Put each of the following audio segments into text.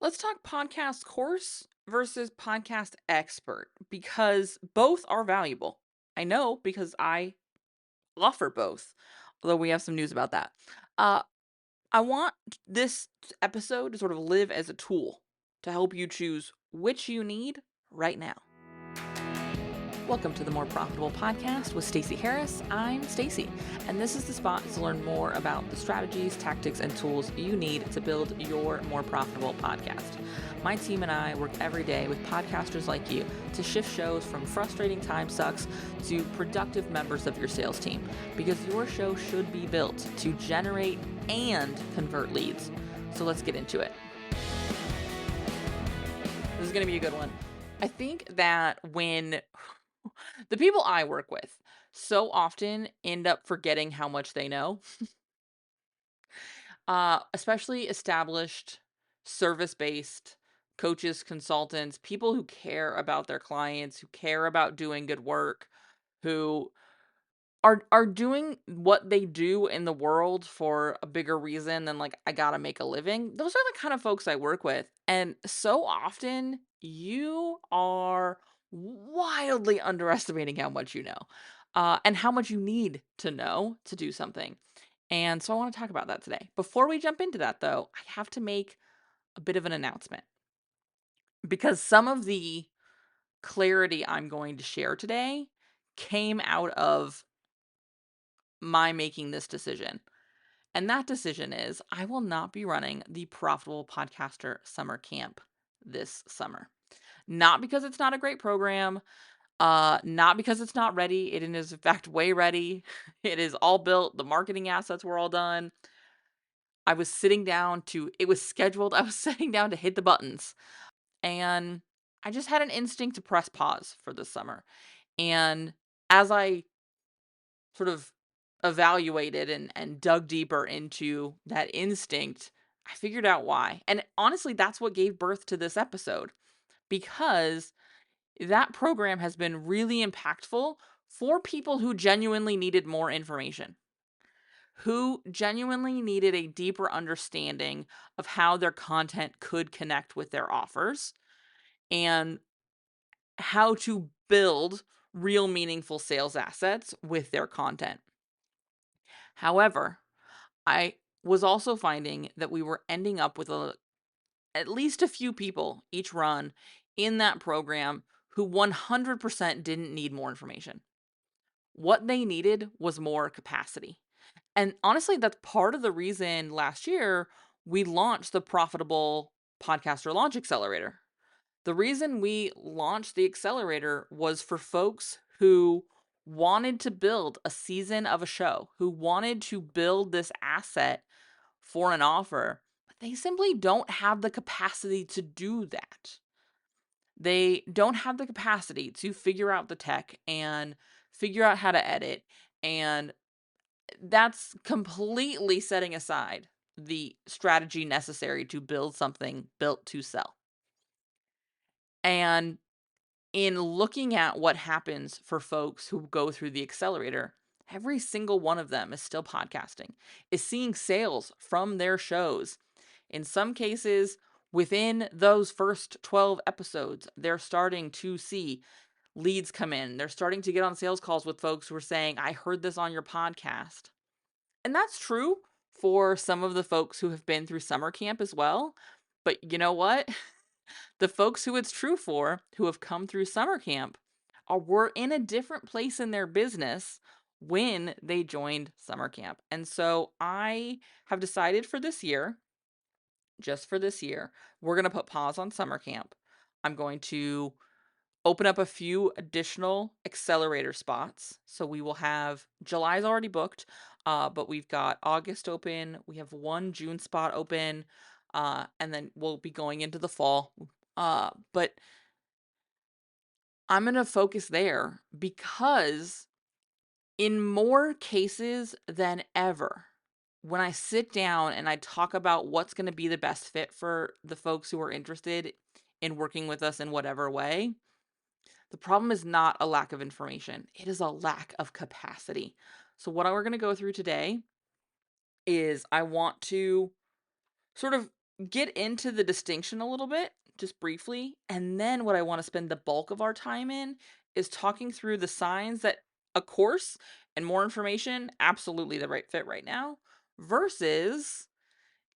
Let's talk podcast course versus podcast expert because both are valuable. I know because I offer both, although we have some news about that. Uh, I want this episode to sort of live as a tool to help you choose which you need right now. Welcome to the More Profitable Podcast with Stacey Harris. I'm Stacey, and this is the spot to learn more about the strategies, tactics, and tools you need to build your more profitable podcast. My team and I work every day with podcasters like you to shift shows from frustrating time sucks to productive members of your sales team, because your show should be built to generate and convert leads. So let's get into it. This is going to be a good one. I think that when the people I work with so often end up forgetting how much they know, especially established service-based coaches, consultants, people who care about their clients, who care about doing good work, who are doing what they do in the world for a bigger reason than like I gotta make a living. Those are the kind of folks I work with. And so often you are wildly underestimating how much you know, and how much you need to know to do something. And so I want to talk about that today. Before we jump into that, though, I have to make a bit of an announcement because some of the clarity I'm going to share today came out of my making this decision. And that decision is I will not be running the Profitable Podcaster Summer Camp this summer. Not because it's not a great program, not because it's not ready. It is in fact way ready. It is all built. The marketing assets were all done. I was sitting down to it was scheduled. I was sitting down to hit the buttons. And I just had an instinct to press pause for this summer. And as I sort of evaluated and dug deeper into that instinct, I figured out why. And honestly, that's what gave birth to this episode because that program has been really impactful for people who genuinely needed more information, who genuinely needed a deeper understanding of how their content could connect with their offers and how to build real meaningful sales assets with their content. However, I was also finding that we were ending up with at least a few people each run in that program who 100% didn't need more information. What they needed was more capacity. And honestly, that's part of the reason last year we launched the Profitable Podcaster Launch Accelerator. The reason we launched the accelerator was for folks who wanted to build a season of a show, who wanted to build this asset for an offer, but they simply don't have the capacity to do that. They don't have the capacity to figure out the tech and figure out how to edit. And that's completely setting aside the strategy necessary to build something built to sell. And in looking at what happens for folks who go through the accelerator, every single one of them is still podcasting, is seeing sales from their shows. In some cases, within those first 12 episodes, they're starting to see leads come in. They're starting to get on sales calls with folks who are saying, I heard this on your podcast. And that's true for some of the folks who have been through summer camp as well. But you know what? The folks who it's true for, who have come through summer camp, were in a different place in their business when they joined summer camp. And so I have decided for this year, just for this year, we're going to put pause on summer camp. I'm going to open up a few additional accelerator spots. So we will have July's already booked, but we've got August open. We have one June spot open, and then we'll be going into the fall. But I'm going to focus there because in more cases than ever, when I sit down and I talk about what's going to be the best fit for the folks who are interested in working with us in whatever way, the problem is not a lack of information. It is a lack of capacity. So what we're going to go through today is I want to sort of get into the distinction a little bit, just briefly. And then what I want to spend the bulk of our time in is talking through the signs that a course and more information, absolutely the right fit right now, versus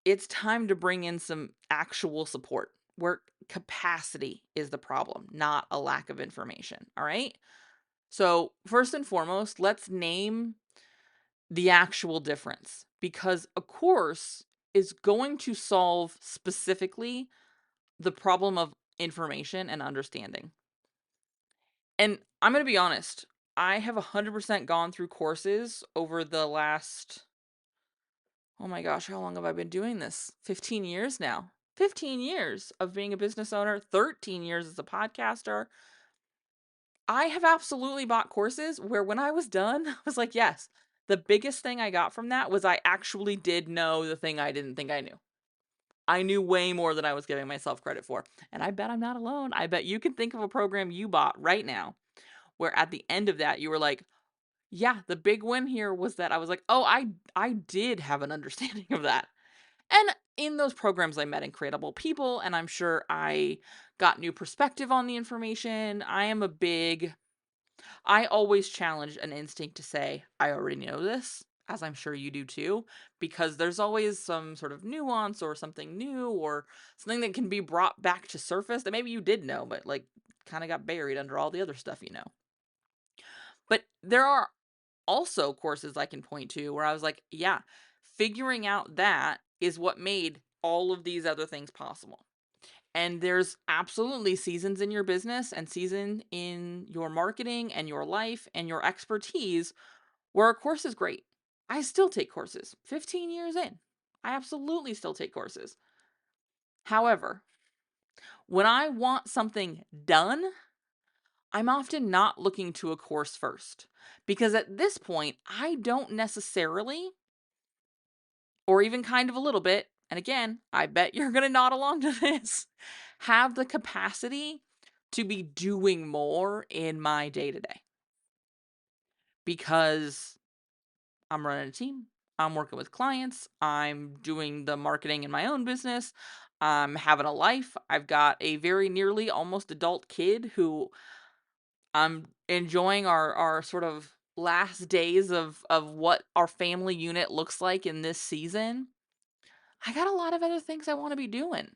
it's time to bring in some actual support where capacity is the problem, not a lack of information. All right. So, first and foremost, let's name the actual difference, because a course is going to solve specifically the problem of information and understanding. And I'm going to be honest, I have 100% gone through courses over the last, oh my gosh, how long have I been doing this? 15 years now. 15 years of being a business owner, 13 years as a podcaster. I have absolutely bought courses where when I was done, I was like, yes, the biggest thing I got from that was I actually did know the thing I didn't think I knew. I knew way more than I was giving myself credit for. And I bet I'm not alone. I bet you can think of a program you bought right now where at the end of that you were like, yeah, the big win here was that I was like, oh, I did have an understanding of that. And in those programs I met incredible people, and I'm sure I got new perspective on the information. I always challenge an instinct to say, I already know this, as I'm sure you do too, because there's always some sort of nuance or something new or something that can be brought back to surface that maybe you did know, but like kind of got buried under all the other stuff you know. But there are also courses I can point to where I was like, yeah, figuring out that is what made all of these other things possible. And there's absolutely seasons in your business and season in your marketing and your life and your expertise where a course is great. I still take courses 15 years in. I absolutely still take courses. However, when I want something done, I'm often not looking to a course first because at this point, I don't necessarily, or even kind of a little bit, and again, I bet you're going to nod along to this, have the capacity to be doing more in my day to day because I'm running a team, I'm working with clients, I'm doing the marketing in my own business, I'm having a life. I've got a very nearly almost adult kid who I'm enjoying our sort of last days of what our family unit looks like in this season. I got a lot of other things I want to be doing.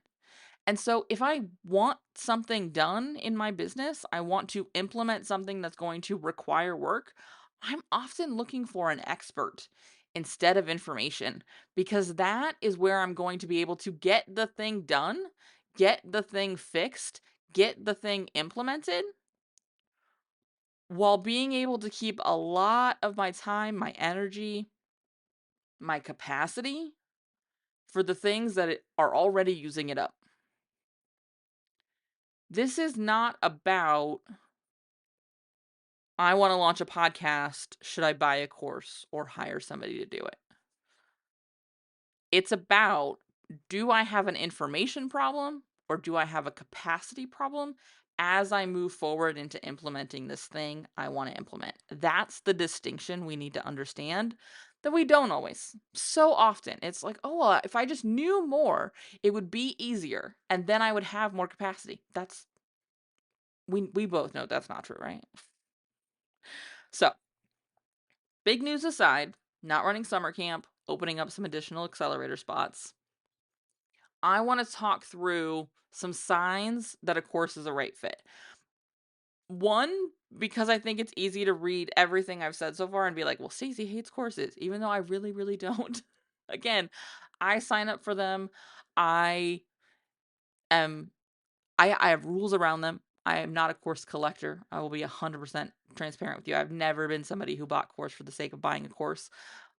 And so if I want something done in my business, I want to implement something that's going to require work, I'm often looking for an expert instead of information because that is where I'm going to be able to get the thing done, get the thing fixed, get the thing implemented while being able to keep a lot of my time, my energy, my capacity for the things that are already using it up. This is not about, I want to launch a podcast. Should I buy a course or hire somebody to do it? It's about, do I have an information problem or do I have a capacity problem as I move forward into implementing this thing I want to implement? That's the distinction we need to understand that we don't always. So often it's like, oh, well, if I just knew more, it would be easier and then I would have more capacity. We both know that's not true, right? So, big news aside, not running summer camp, opening up some additional accelerator spots. I want to talk through some signs that a course is a right fit. One, because I think it's easy to read everything I've said so far and be like, well, Stacey hates courses, even though I really, really don't. Again, I sign up for them. I am I have rules around them. I am not a course collector. I will be 100% transparent with you. I've never been somebody who bought course for the sake of buying a course.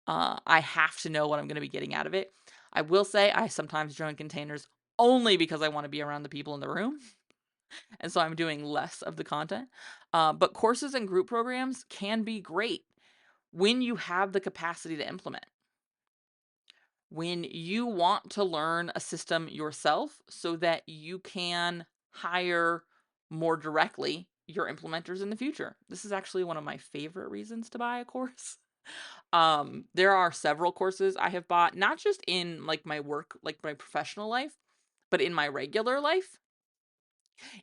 I have to know what I'm going to be getting out of it. I will say I sometimes join containers only because I want to be around the people in the room. And so I'm doing less of the content. But courses and group programs can be great when you have the capacity to implement. When you want to learn a system yourself so that you can hire more directly your implementers in the future. This is actually one of my favorite reasons to buy a course. There are several courses I have bought, not just in like my work, like my professional life, but in my regular life,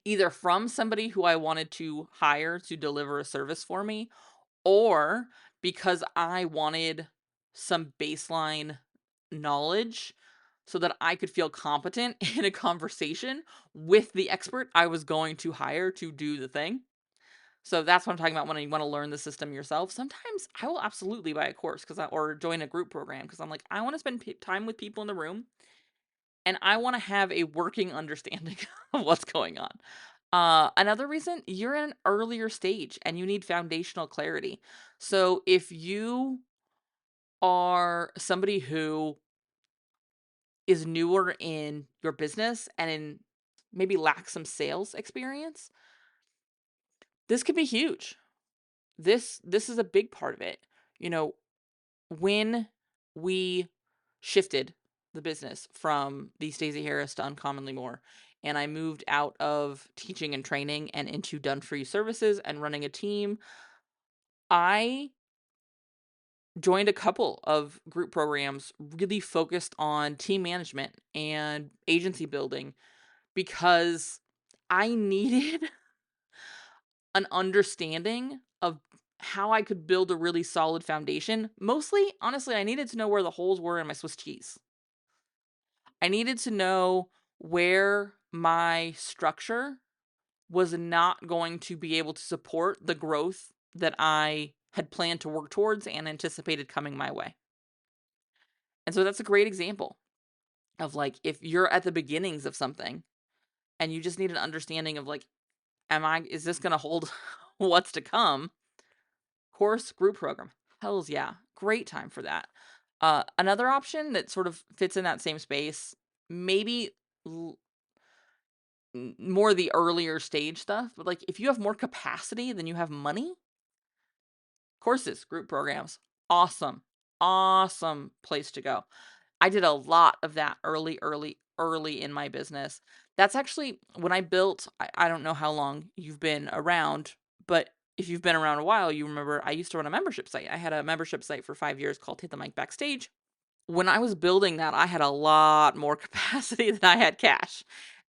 either from somebody who I wanted to hire to deliver a service for me, or because I wanted some baseline knowledge so that I could feel competent in a conversation with the expert I was going to hire to do the thing. So that's what I'm talking about when you want to learn the system yourself. Sometimes I will absolutely buy a course or join a group program because I'm like, I want to spend time with people in the room and I want to have a working understanding of what's going on. Another reason, you're in an earlier stage and you need foundational clarity. So if you are somebody who is newer in your business and maybe lacks some sales experience, this could be huge. This is a big part of it. You know, when we shifted the business from the Stacey Harris to Uncommonly More, and I moved out of teaching and training and into done for you services and running a team, I joined a couple of group programs really focused on team management and agency building because I needed an understanding of how I could build a really solid foundation. Mostly, honestly, I needed to know where the holes were in my Swiss cheese. I needed to know where my structure was not going to be able to support the growth that I had planned to work towards and anticipated coming my way. And so that's a great example of like if you're at the beginnings of something and you just need an understanding of like, is this going to hold what's to come? Course, group program. Hells yeah. Great time for that. Another option that sort of fits in that same space, maybe more the earlier stage stuff, but like if you have more capacity than you have money, courses, group programs, awesome, awesome place to go. I did a lot of that early in my business. That's actually when I built, I don't know how long you've been around, but if you've been around a while, you remember I used to run a membership site. I had a membership site for 5 years called Hit the Mic Backstage. When I was building that, I had a lot more capacity than I had cash.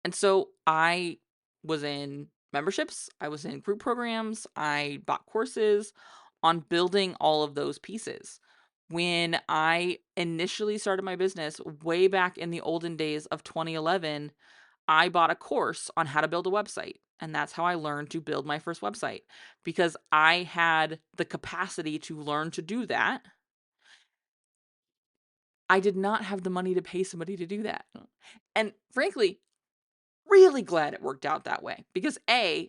And so I was in memberships, I was in group programs, I bought courses on building all of those pieces. When I initially started my business way back in the olden days of 2011, I bought a course on how to build a website. And that's how I learned to build my first website because I had the capacity to learn to do that. I did not have the money to pay somebody to do that. And frankly, really glad it worked out that way because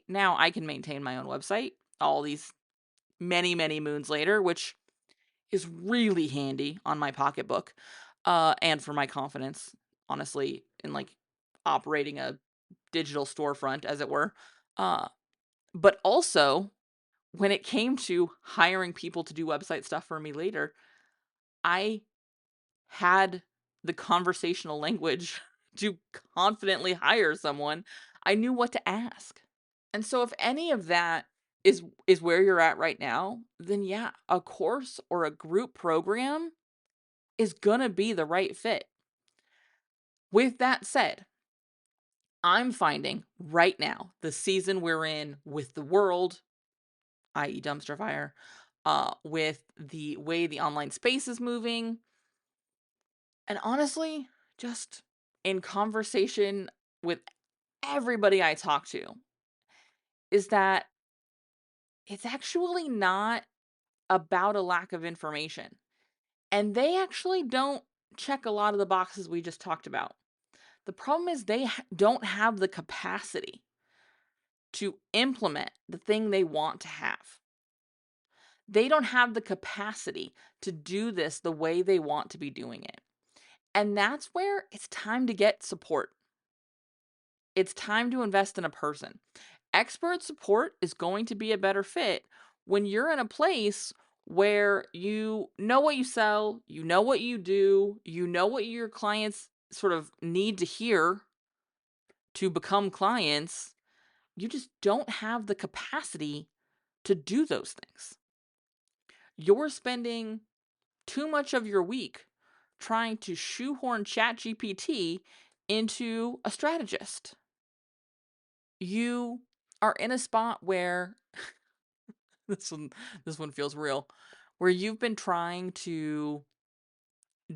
now I can maintain my own website all these many, many moons later, which is really handy on my pocketbook, and for my confidence, honestly, in like operating a digital storefront, as it were. Uh, but also, when it came to hiring people to do website stuff for me later, I had the conversational language to confidently hire someone. I knew what to ask. And so if any of that is where you're at right now, then yeah, a course or a group program is going to be the right fit. With that said, I'm finding right now, the season we're in with the world, i.e. dumpster fire, with the way the online space is moving, and honestly, just in conversation with everybody I talk to, is that it's actually not about a lack of information. And they actually don't check a lot of the boxes we just talked about. The problem is they don't have the capacity to implement the thing they want to have. They don't have the capacity to do this the way they want to be doing it. And that's where it's time to get support. It's time to invest in a person. Expert support is going to be a better fit when you're in a place where you know what you sell, you know what you do, you know what your clients sort of need to hear to become clients. You just don't have the capacity to do those things. You're spending too much of your week trying to shoehorn ChatGPT into a strategist. You are in a spot where this one feels real, where you've been trying to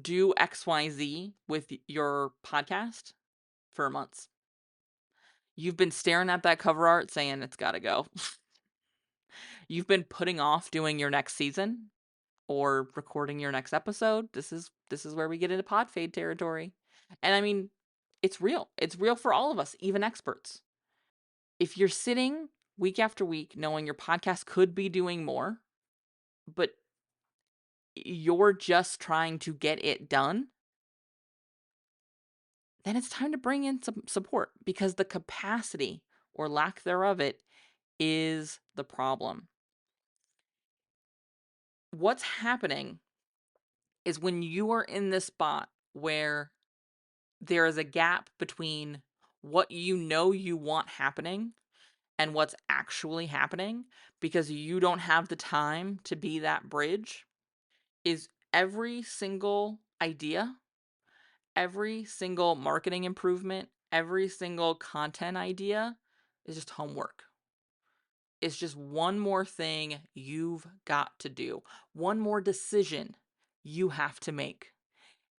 do XYZ with your podcast for months. You've been staring at that cover art saying it's got to go. You've been putting off doing your next season or recording your next episode. This is where we get into pod fade territory. And I mean, it's real. It's real for all of us, even experts. If you're sitting week after week knowing your podcast could be doing more, but you're just trying to get it done, then it's time to bring in some support, because the capacity or lack thereof it is the problem. What's happening is when you are in this spot where there is a gap between what you want happening and what's actually happening, because you don't have the time to be that bridge, is every single idea, every single marketing improvement, every single content idea is just homework. It's just one more thing you've got to do, one more decision you have to make.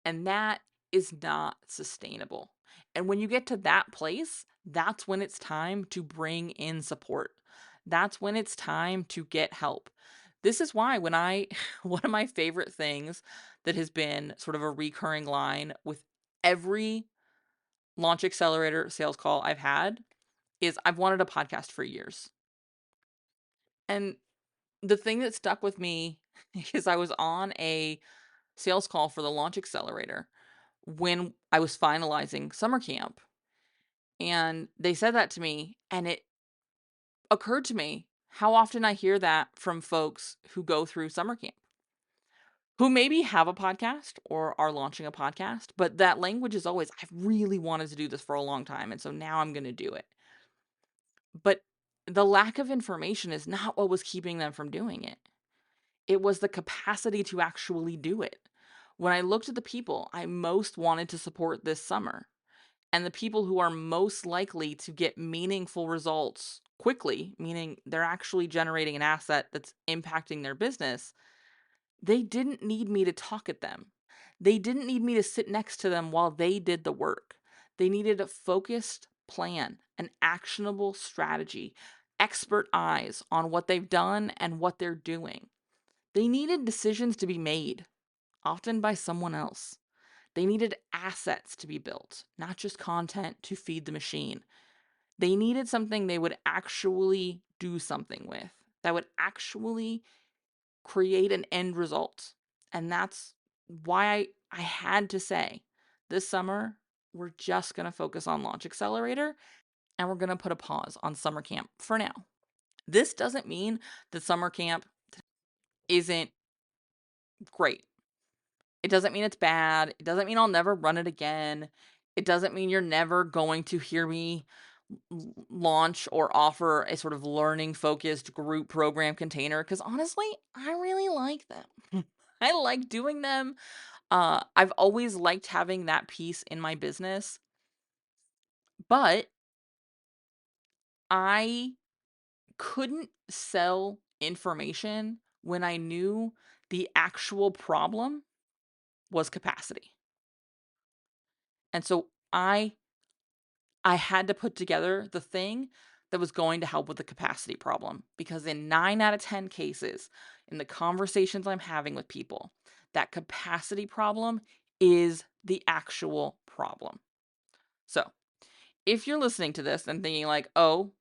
And that is not sustainable. And when you get to that place, that's when it's time to bring in support. That's when it's time to get help. This is why one of my favorite things that has been sort of a recurring line with every Launch Accelerator sales call I've had is I've wanted a podcast for years. And the thing that stuck with me is I was on a sales call for the Launch Accelerator when I was finalizing summer camp. And they said that to me, and it occurred to me how often I hear that from folks who go through summer camp, who maybe have a podcast or are launching a podcast, but that language is always, I've really wanted to do this for a long time, and so now I'm going to do it. But the lack of information is not what was keeping them from doing it. It was the capacity to actually do it. When I looked at the people I most wanted to support this summer, and the people who are most likely to get meaningful results quickly, meaning they're actually generating an asset that's impacting their business, they didn't need me to talk at them. They didn't need me to sit next to them while they did the work. They needed a focused plan, an actionable strategy, expert eyes on what they've done and what they're doing. They needed decisions to be made, often by someone else. They needed assets to be built, not just content to feed the machine. They needed something they would actually do something with, that would actually create an end result. And that's why I had to say this summer, we're just going to focus on Launch Accelerator, and we're going to put a pause on summer camp for now. This doesn't mean that summer camp isn't great. It doesn't mean it's bad. It doesn't mean I'll never run it again. It doesn't mean you're never going to hear me launch or offer a sort of learning focused group program container, because honestly, I really like them. I like doing them. I've always liked having that piece in my business, but I couldn't sell information when I knew the actual problem was capacity. And so I had to put together the thing that was going to help with the capacity problem, because in 9 out of 10 cases, in the conversations I'm having with people, that capacity problem is the actual problem. So, if you're listening to this and thinking like, "Oh,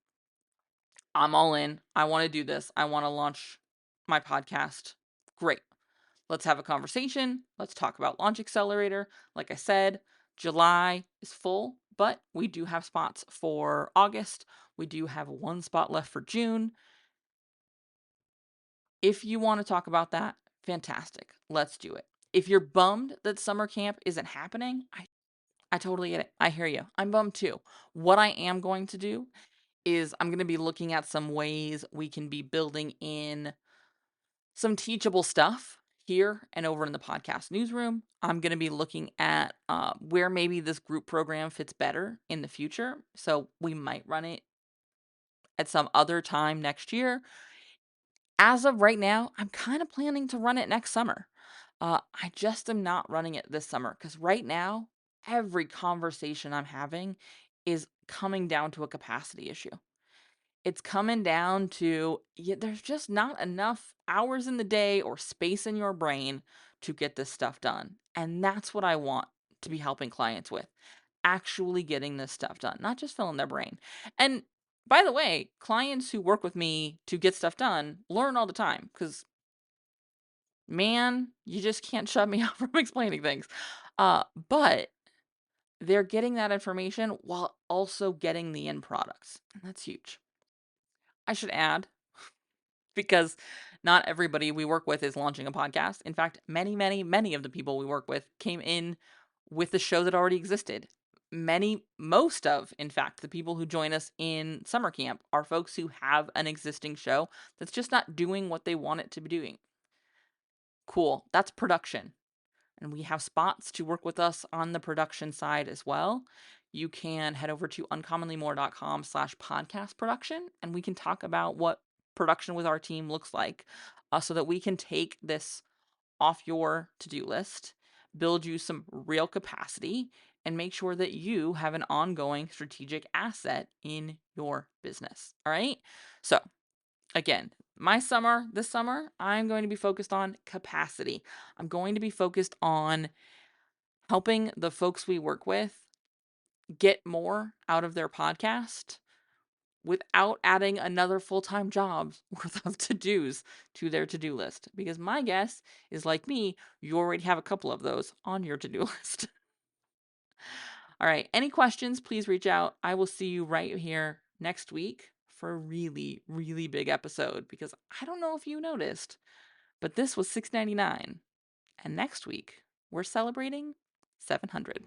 I'm all in. I want to do this. I want to launch my podcast." Great. Let's have a conversation. Let's talk about Launch Accelerator. Like I said, July is full, but we do have spots for August. We do have one spot left for June. If you want to talk about that, fantastic. Let's do it. If you're bummed that summer camp isn't happening, I totally get it. I hear you. I'm bummed too. What I am going to do is I'm going to be looking at some ways we can be building in some teachable stuff here and over in the podcast newsroom. I'm going to be looking at where maybe this group program fits better in the future. So we might run it at some other time next year. As of right now, I'm kind of planning to run it next summer. I just am not running it this summer because right now, every conversation I'm having is coming down to a capacity issue. It's coming down to there's just not enough hours in the day or space in your brain to get this stuff done. And that's what I want to be helping clients with, actually getting this stuff done, not just filling their brain. And by the way, clients who work with me to get stuff done learn all the time because, man, you just can't shut me out from explaining things. But they're getting that information while also getting the end products. And that's huge. I should add, because not everybody we work with is launching a podcast. In fact, many, many, many of the people we work with came in with the show that already existed. Most of, in fact, the people who join us in summer camp are folks who have an existing show that's just not doing what they want it to be doing. Cool. That's production. And we have spots to work with us on the production side as well. You can head over to uncommonlymore.com/podcast production, and we can talk about what production with our team looks like so that we can take this off your to-do list, build you some real capacity, and make sure that you have an ongoing strategic asset in your business. All right. So again, this summer, I'm going to be focused on capacity. I'm going to be focused on helping the folks we work with get more out of their podcast without adding another full-time job worth of to-dos to their to-do list. Because my guess is, like me, you already have a couple of those on your to-do list. All right, any questions, please reach out. I will see you right here next week for a really, really big episode, because I don't know if you noticed, but this was $6.99. And next week, we're celebrating 700.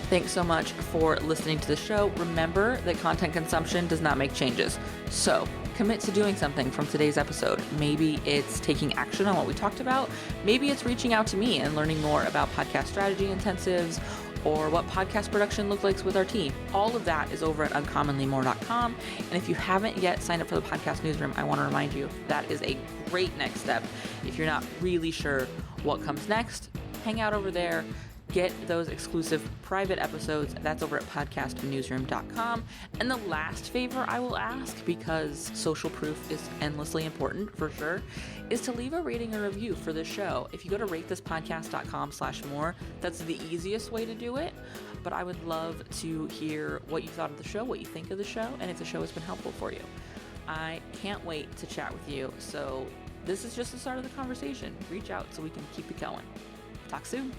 Thanks so much for listening to the show. Remember that content consumption does not make changes. So commit to doing something from today's episode. Maybe it's taking action on what we talked about. Maybe it's reaching out to me and learning more about podcast strategy intensives or what podcast production looks like with our team. All of that is over at uncommonlymore.com. And if you haven't yet signed up for the podcast newsroom, I want to remind you that is a great next step. If you're not really sure what comes next, hang out over there. Get those exclusive private episodes. That's over at podcastnewsroom.com. And the last favor I will ask, because social proof is endlessly important for sure, is to leave a rating or review for this show. If you go to ratethispodcast.com/more, that's the easiest way to do it. But I would love to hear what you thought of the show, what you think of the show, and if the show has been helpful for you. I can't wait to chat with you. So this is just the start of the conversation. Reach out so we can keep it going. Talk soon.